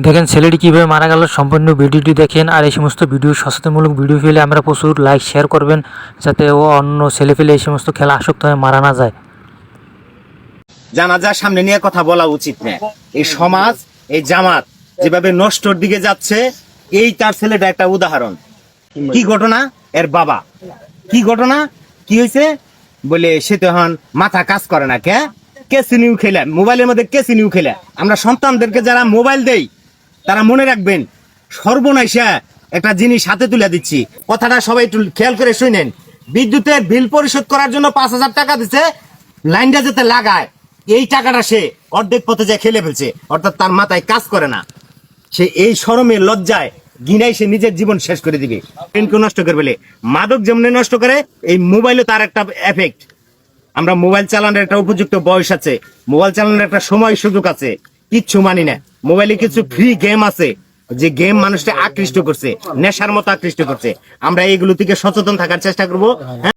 দেখেন ছেলেটি কীভাবে মারা গেল, সম্পূর্ণ ভিডিওটি দেখেন। আর এই সমস্ত ভিডিও, সচেতনমূলক ভিডিও পেলে আমরা প্রচুর লাইক শেয়ার করবেন, যাতে ও অন্য ছেলে পেলে এই সমস্ত খেলা আসক্ত হয়ে মারা না যায়। জানাজার সামনে নিয়ে কথা বলা উচিত না। এই সমাজ, এই জামাত যেভাবে নষ্টর দিকে যাচ্ছে, এই তার ছেলেটা একটা উদাহরণ। কি ঘটনা? এর বাবা কি ঘটনা, কি হয়েছে বলে সে তো এখন মাথা কাজ করে না। কেসিনিউ খেলে, মোবাইলের মধ্যে কেসিনিউ খেলে। আমরা সন্তানদেরকে যারা মোবাইল দেই তারা মনে রাখবেন, সর্বনাশা একটা জিনিস হাতে তুলে দিচ্ছি। কথাটা সবাই একটু খেয়াল করে শুনেন। বিদ্যুতের বিল পরিশোধ করার জন্য 5,000 টাকা দিচ্ছে, লাইনটা যেতে লাগায়, এই টাকাটা সে অর্ধেক পথে যায় খেলে ফেলছে, অর্থাৎ তার মাথায় কাজ করে না। সে এই শরমে লজ্জায় গিনাই সে নিজের জীবন শেষ করে দিবে। ট্রেনকে নষ্ট করে বলে মাদক যেমন নষ্ট করে, এই মোবাইলও তার একটা এফেক্ট। আমরা মোবাইল চালানোর একটা উপযুক্ত বয়স আছে, মোবাইল চালানোর একটা সময় সুযোগ আছে, কিচ্ছু মানি না। মোবাইলে কিছু ফ্রি গেম আছে, যে গেম মানুষকে আকৃষ্ট করছে, নেশার মতো আকৃষ্ট করছে। আমরা এইগুলো থেকে সচেতন থাকার চেষ্টা করবো।